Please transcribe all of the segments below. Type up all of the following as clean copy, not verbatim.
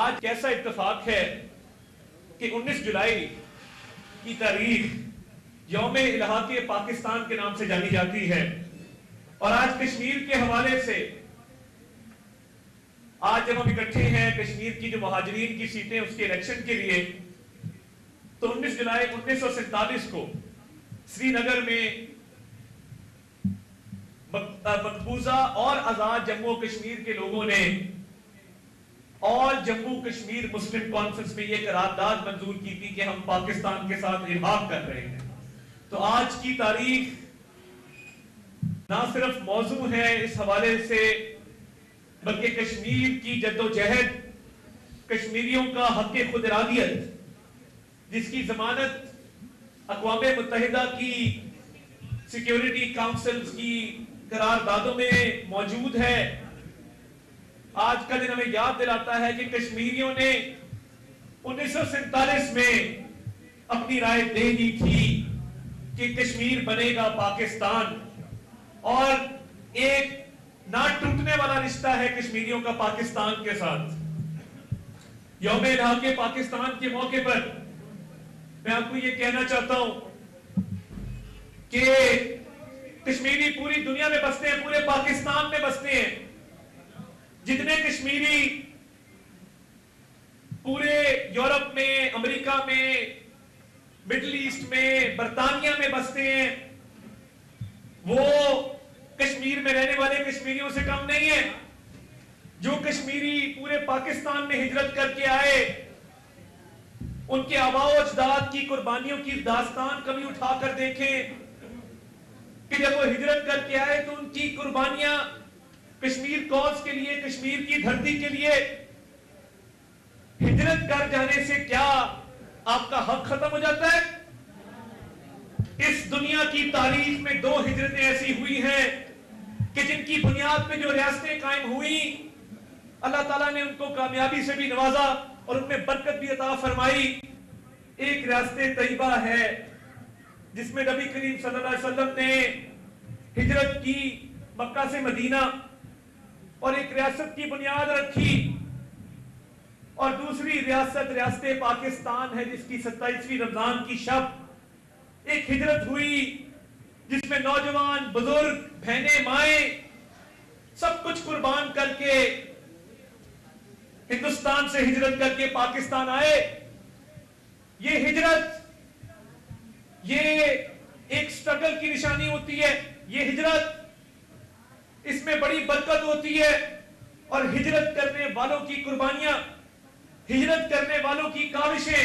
آج کیسا اتفاق ہے کہ 19 جولائی کی تاریخ یوم الحاق پاکستان کے نام سے جانی جاتی ہے، اور آج کشمیر کے حوالے سے آج جب ہم اکٹھے ہیں کشمیر کی جو مہاجرین کی سیٹیں اس کے الیکشن کے لیے، تو 19 جولائی 1947 کو سری نگر میں مقبوضہ اور آزاد جموں کشمیر کے لوگوں نے اور جموں کشمیر مسلم کانفرنس میں یہ قرارداد منظور کی تھی کہ ہم پاکستان کے ساتھ الحاق کر رہے ہیں۔ تو آج کی تاریخ نہ صرف موضوع ہے اس حوالے سے، بلکہ کشمیر کی جدوجہد، کشمیریوں کا حق خود ارادیت، جس کی ضمانت اقوام متحدہ کی سیکیورٹی کاؤنسلز کی قراردادوں میں موجود ہے۔ آج کا دن ہمیں یاد دلاتا ہے کہ کشمیریوں نے 1947 میں اپنی رائے دے دی تھی کہ کشمیر بنے گا پاکستان، اور ایک نہ ٹوٹنے والا رشتہ ہے کشمیریوں کا پاکستان کے ساتھ۔ یوم الحاق پاکستان کے موقع پر میں آپ کو یہ کہنا چاہتا ہوں کہ کشمیری پوری دنیا میں بستے ہیں، پورے پاکستان میں بستے ہیں۔ جتنے کشمیری پورے یورپ میں، امریکہ میں، مڈل ایسٹ میں، برطانیہ میں بستے ہیں، وہ کشمیر میں رہنے والے کشمیریوں سے کم نہیں ہیں۔ جو کشمیری پورے پاکستان میں ہجرت کر کے آئے، ان کے آباء و اجداد کی قربانیوں کی داستان کبھی اٹھا کر دیکھیں کہ جب وہ ہجرت کر کے آئے تو ان کی قربانیاں کشمیر کوز کے لیے، کشمیر کی دھرتی کے لیے، ہجرت کر جانے سے کیا آپ کا حق ختم ہو جاتا ہے؟ اس دنیا کی تاریخ میں 2 ہجرتیں ایسی ہوئی ہیں کہ جن کی بنیاد پہ جو ریاستیں قائم ہوئیں، اللہ تعالیٰ نے ان کو کامیابی سے بھی نوازا اور ان میں برکت بھی عطا فرمائی۔ ایک ریاست طیبہ ہے جس میں نبی کریم صلی اللہ علیہ وسلم نے ہجرت کی مکہ سے مدینہ، اور ایک ریاست کی بنیاد رکھی، اور دوسری ریاست پاکستان ہے جس کی 27ویں رمضان کی شب ایک ہجرت ہوئی جس میں نوجوان، بزرگ، بہنیں، مائیں سب کچھ قربان کر کے ہندوستان سے ہجرت کر کے پاکستان آئے۔ یہ ہجرت یہ ایک سٹرگل کی نشانی ہوتی ہے، یہ ہجرت اس میں بڑی برکت ہوتی ہے، اور ہجرت کرنے والوں کی قربانیاں، ہجرت کرنے والوں کی کاوشیں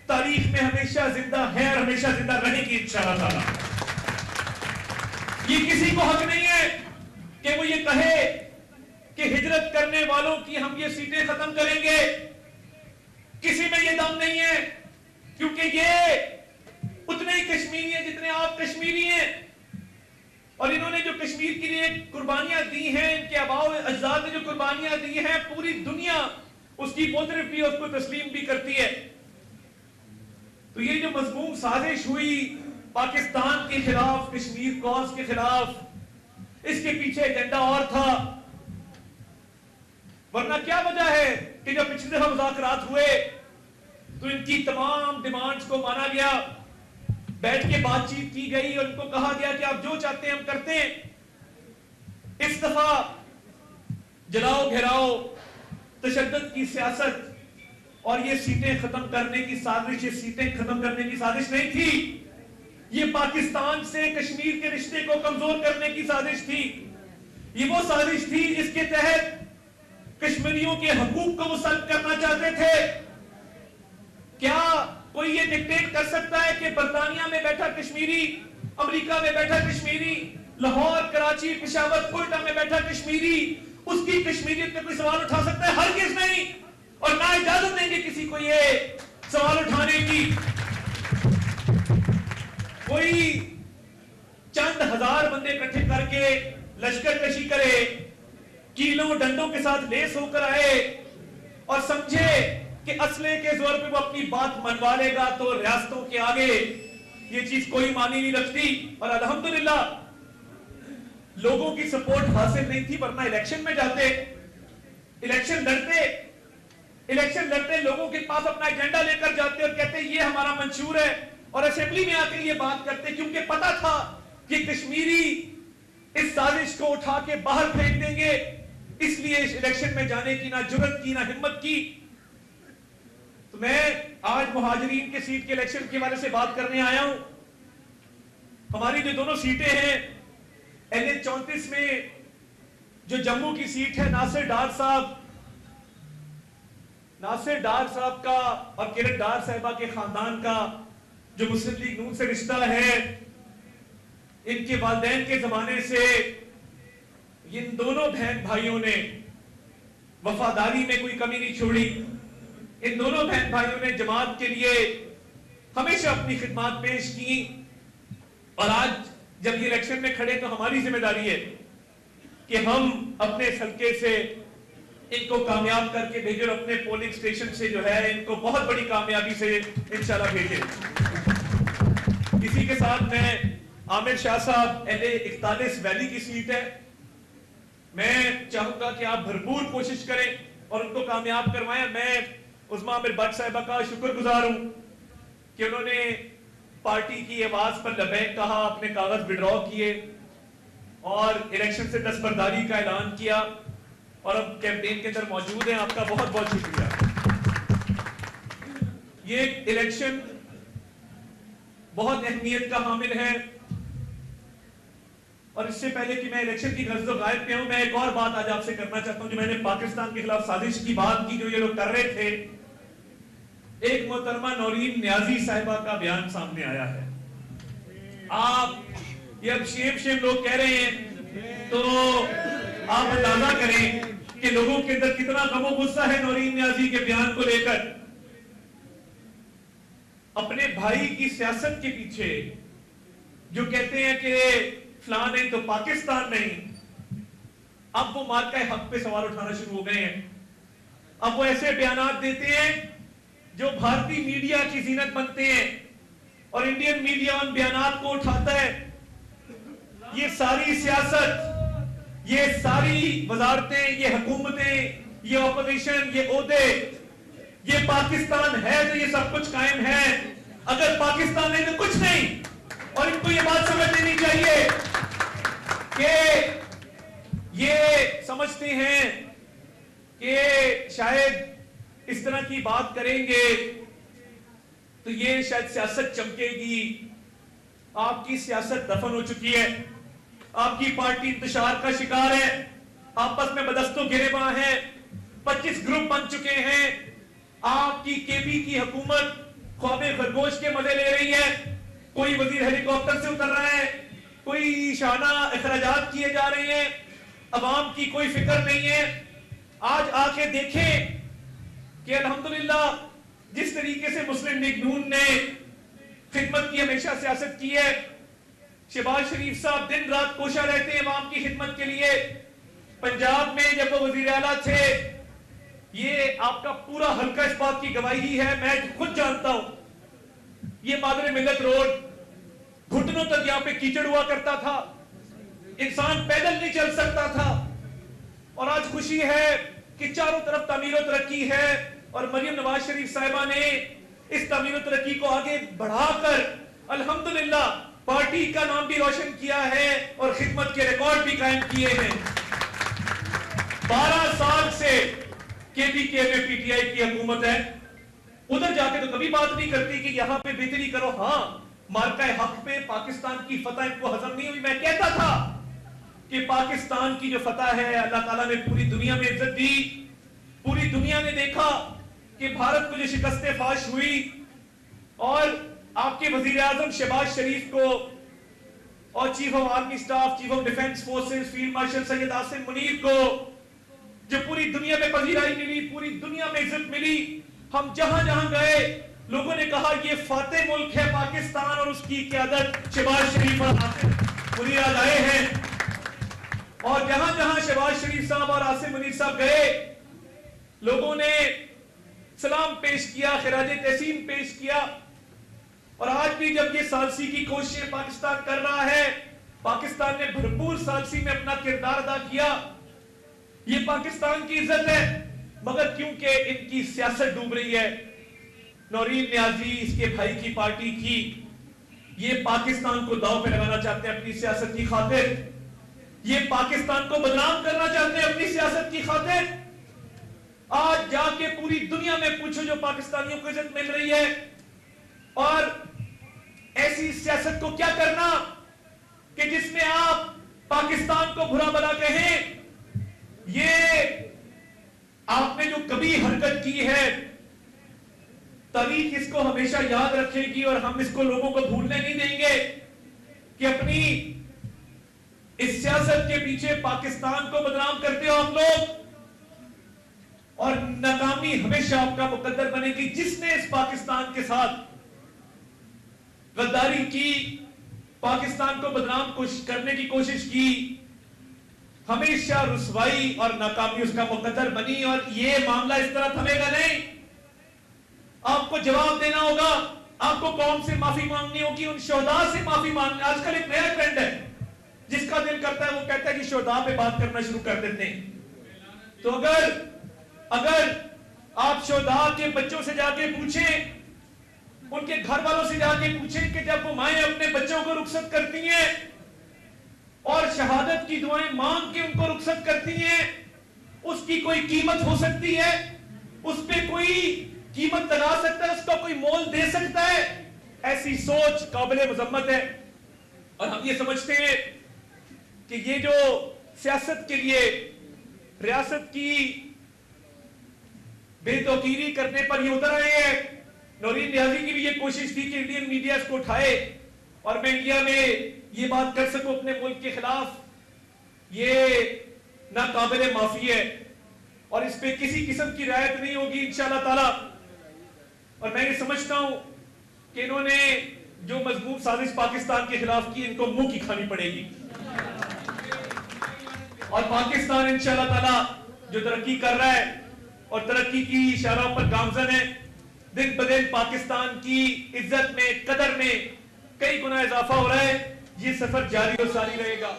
تاریخ میں ہمیشہ زندہ ہیں اور ہمیشہ زندہ رہے گی انشاءاللہ تعالی۔ یہ کسی کو حق نہیں ہے کہ وہ یہ کہے کہ ہجرت کرنے والوں کی ہم یہ سیٹیں ختم کریں گے، کسی میں یہ دم نہیں ہے، کیونکہ یہ اتنے ہی کشمیری ہیں جتنے آپ کشمیری ہیں، اور انہوں نے جو کشمیر کے لیے قربانیاں دی ہیں، ان کے آباء و اجداد نے جو قربانیاں دی ہیں، پوری دنیا اس کی معترف بھی، اس کو تسلیم بھی کرتی ہے۔ تو یہ جو مذموم سازش ہوئی پاکستان کے خلاف، کشمیر کوز کے خلاف، اس کے پیچھے ایجنڈا اور تھا، ورنہ کیا وجہ ہے کہ جب پچھلے دفعہ مذاکرات ہوئے تو ان کی تمام ڈیمانڈز کو مانا گیا، بیٹھ کے بات چیت کی گئی اور ان کو کہا گیا کہ آپ جو چاہتے ہیں ہم کرتے ہیں۔ اس دفعہ جلاؤ گھیراؤ، تشدد کی سیاست اور یہ سیٹیں ختم کرنے کی سازش، یہ سیٹیں ختم کرنے کی سازش نہیں تھی، یہ پاکستان سے کشمیر کے رشتے کو کمزور کرنے کی سازش تھی۔ یہ وہ سازش تھی جس کے تحت کشمیریوں کے حقوق کو وہ سلب کرنا چاہتے تھے۔ کیا کوئی یہ ڈکٹیٹ کر سکتا ہے کہ برطانیہ میں بیٹھا کشمیری، امریکہ میں بیٹھا کشمیری، لاہور، کراچی، پشاور، کوئٹہ میں بیٹھا کشمیری اس کی کشمیریت پہ کوئی سوال اٹھا سکتا ہے؟ ہرگز نہیں، اور نہ اجازت دیں گے کسی کو یہ سوال اٹھانے کی۔ کوئی چند ہزار بندے اکٹھے کر کے لشکر کشی کرے، کیلوں ڈنڈوں کے ساتھ لیس ہو کر آئے اور سمجھے کہ اسلحے کے زور پہ وہ اپنی بات منوا لے گا تو ریاستوں کے آگے یہ چیز کوئی معنی نہیں رکھتی۔ اور الحمدللہ لوگوں کی سپورٹ حاصل نہیں تھی، ورنہ الیکشن میں جاتے، الیکشن لڑتے، الیکشن لڑتے لوگوں کے پاس اپنا ایجنڈا لے کر جاتے اور کہتے یہ ہمارا منشور ہے، اور اسمبلی میں آ کے یہ بات کرتے کیونکہ پتا تھا کہ کشمیری اس سازش کو اٹھا کے باہر پھینک دیں گے، اس لیے اس الیکشن میں جانے کی نہ جرت کی نہ ہمت کی۔ تو میں آج مہاجرین کے سیٹ کے الیکشن کے بارے سے بات کرنے آیا ہوں۔ ہماری جو دونوں سیٹیں ہیں NH-34 میں جو جموں کی سیٹ ہے، ناصر ڈار صاحب کا اور کرن ڈار صاحبہ کے خاندان کا جو مسلم لیگ نون سے رشتہ ہے، ان کے والدین کے زمانے سے ان دونوں بہن بھائیوں نے وفاداری میں کوئی کمی نہیں چھوڑی۔ ان دونوں بہن بھائیوں نے جماعت کے لیے ہمیشہ اپنی خدمات پیش کی، اور آج جب یہ الیکشن میں کھڑے تو ہماری ذمہ داری ہے کہ ہم اپنے حلقے سے ان کو کامیاب کر کے بھیجیں، اور اپنے پولنگ سٹیشن سے جو ہے ان کو بہت بڑی کامیابی سے انشاءاللہ بھیجیں۔ اسی کے ساتھ میں عامر شاہ صاحب NH-41 ویلی کی سیٹ ہے، میں چاہوں گا کہ آپ بھرپور کوشش کریں اور ان کو کامیاب کروائیں۔ میں عظمیٰ عامر بٹ صاحبہ کا شکر گزار ہوں کہ انہوں نے پارٹی کی آواز پر لبیک کہا، اپنے کاغذ وڈرا کیے اور الیکشن سے دستبرداری کا اعلان کیا، اور اب کیمپین کے اندر موجود ہیں۔ آپ کا بہت بہت شکریہ۔ یہ الیکشن بہت اہمیت کا حامل ہے، اور اس سے پہلے کہ میں الیکشن کی غرض و غائب پہ ہوں، میں ایک اور بات آج آپ سے کرنا چاہتا ہوں۔ جو میں نے پاکستان کے خلاف سازش کی بات کی جو یہ لوگ کر رہے تھے، ایک محترمہ نورین نیازی صاحبہ کا بیان سامنے آیا ہے۔ آپ یہ اب شیم لوگ کہہ رہے ہیں، تو آپ اندازہ کریں کہ لوگوں کے اندر کتنا غم و غصہ ہے نورین نیازی کے بیان کو لے کر۔ اپنے بھائی کی سیاست کے پیچھے جو کہتے ہیں کہ فلاں نہیں تو پاکستان نہیں، اب وہ مارکہ حق پہ سوال اٹھانا شروع ہو گئے ہیں۔ اب وہ ایسے بیانات دیتے ہیں جو بھارتی میڈیا کی زینت بنتے ہیں، اور انڈین میڈیا ان بیانات کو اٹھاتا ہے۔ یہ ساری سیاست، یہ ساری وزارتیں، یہ حکومتیں، یہ اپوزیشن، یہ عہدے، یہ پاکستان ہے تو یہ سب کچھ قائم ہے، اگر پاکستان نہیں تو کچھ نہیں۔ اور ان کو یہ بات سمجھ لینی چاہیے کہ یہ سمجھتے ہیں کہ شاید اس طرح کی بات کریں گے تو یہ شاید سیاست چمکے گی۔ آپ کی سیاست دفن ہو چکی ہے، آپ کی پارٹی انتشار کا شکار ہے، آپس میں بدست و گریباں ہیں، 25 گروپ بن چکے ہیں۔ آپ کی KB کی حکومت خواب خرگوش کے مزے لے رہی ہے، کوئی وزیر ہیلی کاپٹر سے اتر رہا ہے، کوئی شانہ اخراجات کیے جا رہے ہیں، عوام کی کوئی فکر نہیں ہے۔ آج آ کے دیکھیں کہ الحمدللہ جس طریقے سے مسلم لیگ نون نے خدمت کی ہمیشہ سیاست کی ہے، شہباز شریف صاحب دن رات کوشاں رہتے ہیں عوام کی خدمت کے لیے۔ پنجاب میں جب وہ وزیر اعلیٰ تھے، یہ آپ کا پورا حلقہ اس بات کی گواہی ہے، میں خود جانتا ہوں، یہ مادر ملت روڈ گھٹنوں تک یہاں پہ کیچڑ ہوا کرتا تھا، انسان پیدل نہیں چل سکتا تھا، اور آج خوشی ہے کہ چاروں طرف تعمیر و ترقی ہے، اور مریم نواز شریف صاحبہ نے اس تعمیر و ترقی کو آگے بڑھا کر الحمدللہ پارٹی کا نام بھی روشن کیا ہے اور خدمت کے ریکارڈ بھی قائم کیے ہیں۔ 12 سال سے KPK میں PTI کی حکومت ہے، ادھر جا کے تو کبھی بات نہیں کرتی کہ یہاں پہ بہتری کرو۔ ہاں، مارکہ حق پہ پاکستان کی فتح ان کو ہضم نہیں ہوئی۔ میں کہتا تھا کہ پاکستان کی جو فتح ہے اللہ تعالیٰ نے پوری دنیا میں عزت دی، پوری دنیا نے دیکھا کہ بھارت کو جو شکست فاش ہوئی، اور آپ کے وزیر اعظم شہباز شریف کو اور chief of army staff, chief of defence forces field marshal Syed Asim Munir کو جو پوری دنیا میں پذیرائی ملی، پوری دنیا میں عزت ملی، ہم جہاں جہاں گئے لوگوں نے کہا یہ فاتح ملک ہے پاکستان، اور اس کی قیادت شہباز شریف اور عاصم منیر آئے ہیں۔ اور جہاں جہاں شہباز شریف صاحب اور عاصم منیر صاحب گئے، لوگوں نے سلام پیش کیا، خراج تحسین پیش کیا۔ اور آج بھی جب یہ ثالثی کی کوششیں پاکستان کر رہا ہے، پاکستان نے بھرپور ثالثی میں اپنا کردار ادا کیا۔ یہ پاکستان کی عزت ہے مگر کیونکہ ان کی سیاست ڈوب رہی ہے، نورین نیازی اس کے بھائی کی پارٹی کی، یہ پاکستان کو داؤ پہ لگانا چاہتے ہیں اپنی سیاست کی خاطر، یہ پاکستان کو بدنام کرنا چاہتے ہیں اپنی سیاست کی خاطر۔ آج جا کے پوری دنیا میں پوچھو جو پاکستانیوں کو عزت مل رہی ہے، اور ایسی سیاست کو کیا کرنا کہ جس میں آپ پاکستان کو برا بھلا کہیں۔ یہ آپ نے جو کبھی حرکت کی ہے، تاریخ اس کو ہمیشہ یاد رکھے گی، اور ہم اس کو لوگوں کو بھولنے نہیں دیں گے کہ اپنی اس سیاست کے پیچھے پاکستان کو بدنام کرتے ہو آپ لوگ، اور ناکامی ہمیشہ آپ کا مقدر بنے گی۔ جس نے اس پاکستان کے ساتھ غداری کی، پاکستان کو بدنام کرنے کی کوشش کی، ہمیشہ رسوائی اور ناکامی اس کا مقدر بنی، اور یہ معاملہ اس طرح تھمے گا نہیں۔ آپ کو جواب دینا ہوگا، آپ کو قوم سے معافی مانگنی ہوگی، ان شہداء سے معافی مانگنی۔ آج کل ایک نیا ٹرینڈ ہے، جس کا دل کرتا ہے وہ کہتا ہے کہ شہداء پہ بات کرنا شروع کر دیتے ہیں۔ تو اگر آپ شہداء کے بچوں سے جا کے پوچھیں، ان کے گھر والوں سے جا کے پوچھیں کہ جب وہ مائیں اپنے بچوں کو رخصت کرتی ہیں اور شہادت کی دعائیں مانگ کے ان کو رخصت کرتی ہیں، اس کی کوئی قیمت ہو سکتی ہے؟ اس پہ کوئی قیمت لگا سکتا ہے؟ اس کا کوئی مول دے سکتا ہے؟ ایسی سوچ قابل مذمت ہے، اور ہم یہ سمجھتے ہیں کہ یہ جو سیاست کے لیے ریاست کی بے توقیری کرنے پر یہ اتر رہے ہیں، نورین نیازی کی بھی یہ کوشش تھی کہ انڈین میڈیا اس کو اٹھائے اور میں انڈیا میں یہ بات کر سکوں اپنے ملک کے خلاف۔ یہ ناقابل معافی ہے، اور اس پہ کسی قسم کی رعایت نہیں ہوگی انشاءاللہ تعالی۔ اور میں یہ سمجھتا ہوں کہ انہوں نے جو مذموم سازش پاکستان کے خلاف کی، ان کو منہ کی کھانی پڑے گی، اور پاکستان انشاءاللہ تعالی جو ترقی کر رہا ہے اور ترقی کی اشاروں پر گامزن ہے، دن بدن پاکستان کی عزت میں، قدر میں کئی گنا اضافہ ہو رہا ہے۔ یہ سفر جاری و ساری رہے گا۔